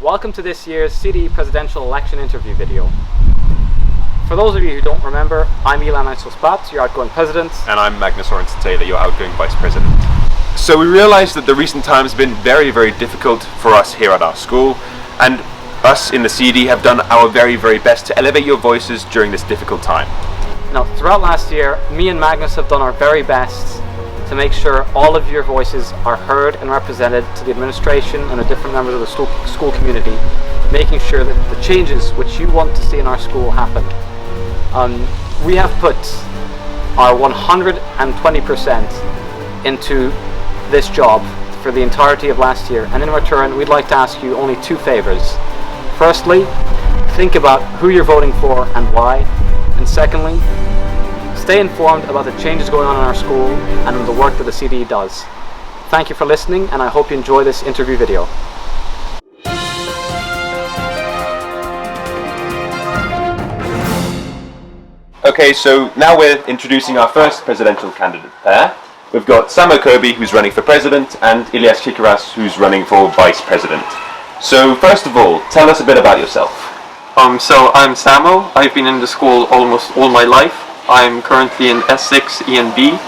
Welcome to this year's CDE presidential election interview video. For those of you who don't remember, I'm Anastasia Ross, your outgoing president. And I'm Magnus Taylor, your outgoing vice president. So we realised that the recent times have been very, very difficult for us here at our school, and us in the CDE have done our very, very best to elevate your voices during this difficult time. Now, throughout last year, me and Magnus have done our very best to make sure all of your voices are heard and represented to the administration and the different members of the school community, making sure that the changes which you want to see in our school happen. We have put our 120% into this job for the entirety of last year, and in return we'd like to ask you only two favours. Firstly, think about who you're voting for and why, and secondly, stay informed about the changes going on in our school and the work that the CDE does. Thank you for listening, and I hope you enjoy this interview video. Okay, so now we're introducing our first presidential candidate pair. We've got Samo Kobe, who's running for president, and Ilyas Kikaras, who's running for vice president. So first of all, tell us a bit about yourself. So I'm Samo. I've been in the school almost all my life. I'm currently in S6 ENB,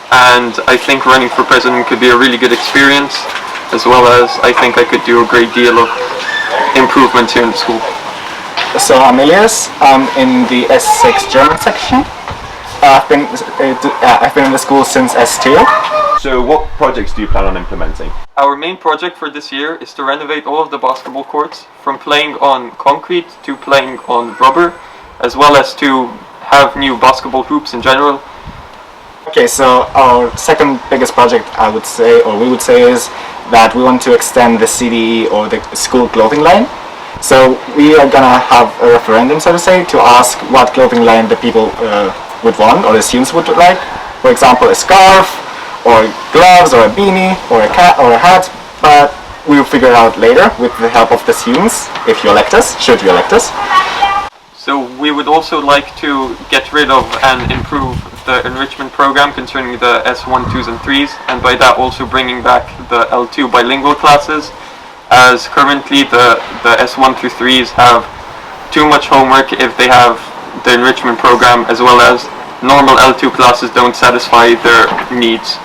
and I think running for president could be a really good experience, as well as I think I could do a great deal of improvement here in the school. So I'm Ilyas. I'm in the S6 German section. I've been in the school since S2. So what projects do you plan on implementing? Our main project for this year is to renovate all of the basketball courts, from playing on concrete to playing on rubber, as well as to have new basketball hoops in general. Okay, so our second biggest project, I would say, or we would say, is that we want to extend the CDE or the school clothing line. So we are gonna have a referendum, so to say, to ask what clothing line the people would want, or the students would like. For example, a scarf, or gloves, or a beanie, or a cap, or a hat. But we'll figure it out later with the help of the students, if you elect us, should you elect us. So we would also like to get rid of and improve the enrichment program concerning the S1, 2s and 3s, and by that also bringing back the L2 bilingual classes, as currently the S1 through 3s have too much homework if they have the enrichment program, as well as normal L2 classes don't satisfy their needs.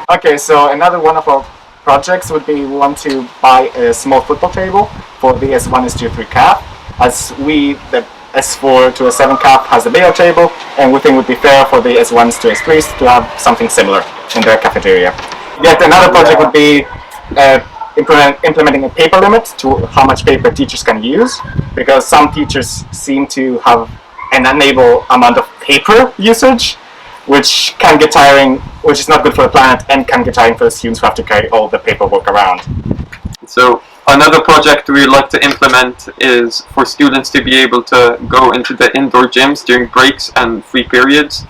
Okay, so another one of our projects would be we want to buy a small football table for the S1, S2, 3 CAP, as the S4 to S7 CAP has a bigger table, and we think it would be fair for the S1s to S3s to have something similar in their cafeteria. Yet another project would be implementing a paper limit to how much paper teachers can use, because some teachers seem to have an unable amount of paper usage, which can get tiring, which is not good for the planet, and can get tiring for the students who have to carry all the paperwork around. So another project we'd like to implement is for students to be able to go into the indoor gyms during breaks and free periods,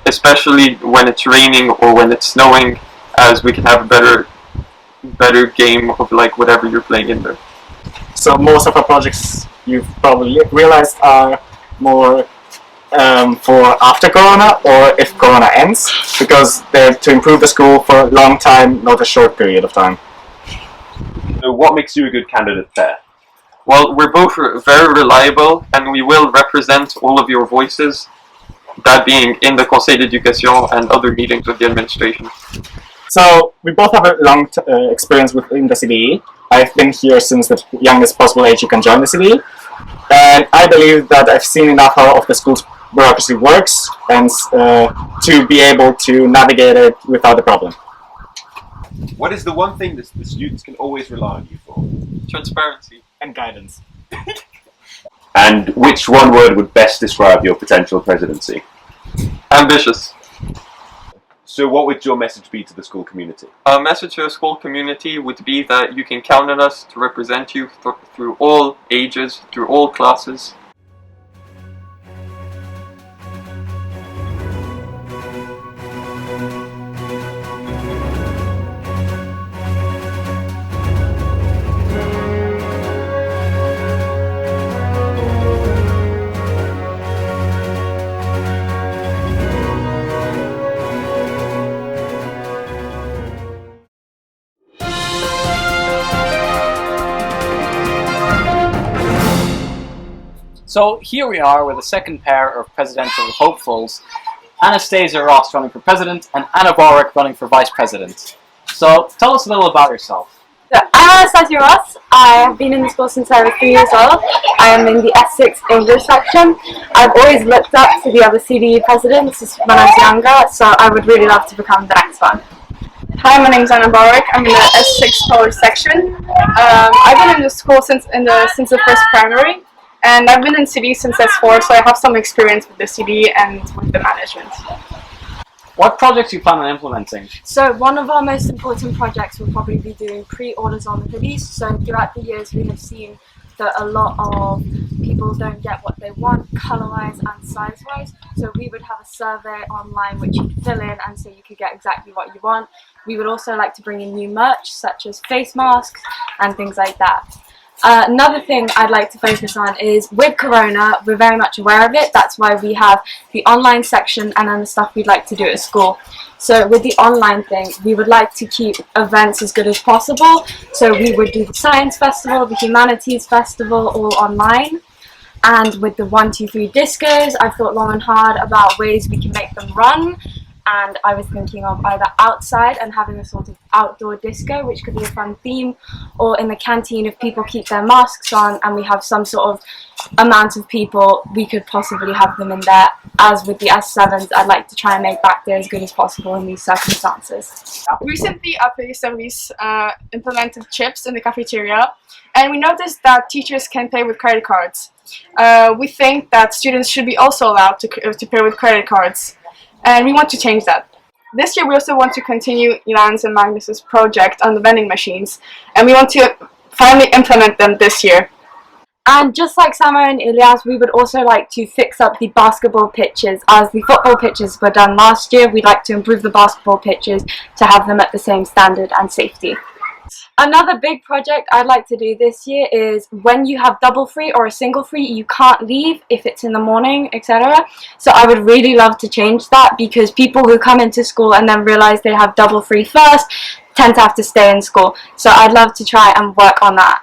especially when it's raining or when it's snowing, as we can have a better game of like whatever you're playing in there. So most of our projects, you've probably realized, are more for after Corona, or if Corona ends, because they're to improve the school for a long time, not a short period of time. So what makes you a good candidate pair? Well, we're both very reliable, and we will represent all of your voices, that being in the Conseil d'Éducation and other meetings with the administration. So we both have a long experience within the CDE. I've been here since the youngest possible age you can join the CDE, and I believe that I've seen enough how of the school's bureaucracy works, and to be able to navigate it without a problem. What is the one thing that the students can always rely on you for? Transparency. And guidance. And which one word would best describe your potential presidency? Ambitious. So what would your message be to the school community? Our message to the school community would be that you can count on us to represent you through all ages, through all classes. So here we are with the second pair of presidential hopefuls, Anastasia Ross running for president and Anna Borowik running for vice president. So tell us a little about yourself. So, I'm Anastasia Ross. I have been in the school since I was 3 years old. I am in the S6 English section. I've always looked up to the other CDE presidents when I was younger, so I would really love to become the next one. Hi, my name is Anna Borowik. I'm in the S6 Polish section. I've been in the school since the first primary, and I've been in CDE since S4, so I have some experience with the CDE and with the management. What projects do you plan on implementing? So one of our most important projects will probably be doing pre-orders on the hoodies. So throughout the years we have seen that a lot of people don't get what they want colour-wise and size-wise. So we would have a survey online which you could fill in and so you could get exactly what you want. We would also like to bring in new merch such as face masks and things like that. Another thing I'd like to focus on is with Corona, we're very much aware of it. That's why we have the online section and then the stuff we'd like to do at school. So with the online thing, we would like to keep events as good as possible. So we would do the Science Festival, the Humanities Festival, all online. And with the 1, 2, 3 discos, I've thought long and hard about ways we can make them run. And I was thinking of either outside and having a sort of outdoor disco, which could be a fun theme, or in the canteen if people keep their masks on and we have some sort of amount of people, we could possibly have them in there. As with the S7s, I'd like to try and make back day as good as possible in these circumstances. Recently, upper assemblies implemented chips in the cafeteria, and we noticed that teachers can pay with credit cards. We think that students should be also allowed to pay with credit cards. And we want to change that. This year we also want to continue Ilan's and Magnus's project on the vending machines, and we want to finally implement them this year. And just like Samo and Ilyas, we would also like to fix up the basketball pitches. As the football pitches were done last year, we'd like to improve the basketball pitches to have them at the same standard and safety. Another big project I'd like to do this year is when you have double free or a single free, you can't leave if it's in the morning, etc. So I would really love to change that because people who come into school and then realize they have double free first tend to have to stay in school. So I'd love to try and work on that.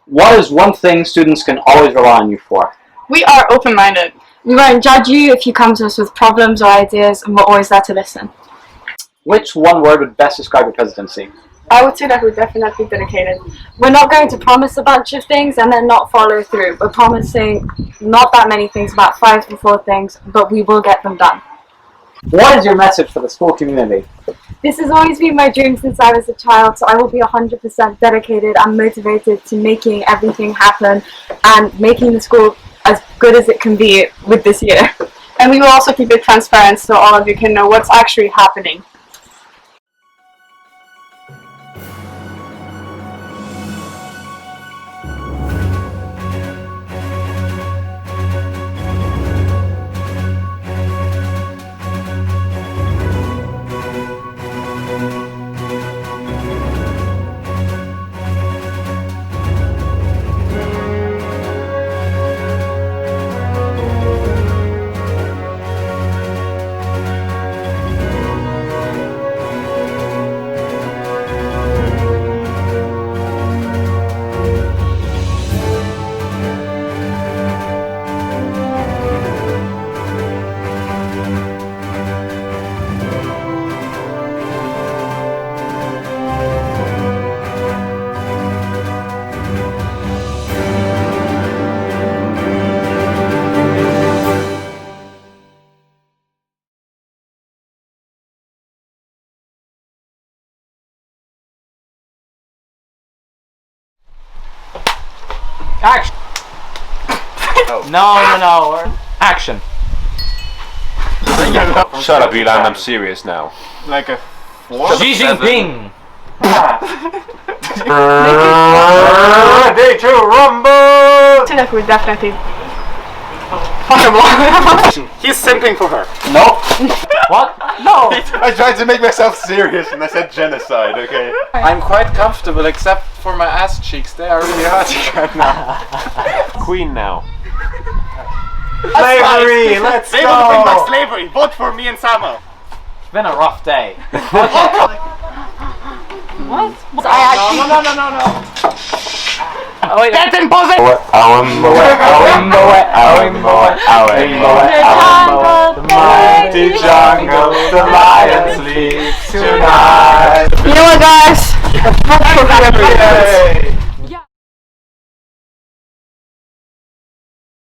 What is one thing students can always rely on you for? We are open-minded. We won't judge you if you come to us with problems or ideas, and we're always there to listen. Which one word would best describe your presidency? I would say that we're definitely dedicated. We're not going to promise a bunch of things and then not follow through. We're promising not that many things, about 5 to 4 things, but we will get them done. What is your message for the school community? This has always been my dream since I was a child, so I will be 100% dedicated and motivated to making everything happen and making the school as good as it can be with this year. And we will also keep it transparent so all of you can know what's actually happening. Action! Oh. No. Action! Shut up, Ilan, I'm serious now. Like a Xi Jinping! Ready to rumble! I say that we're definitely fuckable. He's simping for her. No. What? No! I tried to make myself serious and I said genocide, okay? I'm quite comfortable except for my ass cheeks. They are really hard right now. Queen now. Slavery, let's They go! want to bring back slavery. Vote for me and Samo. It's been a rough day. What? I actually... No. Get in position! The mighty jungle, the lion sleeps tonight. You know what, guys?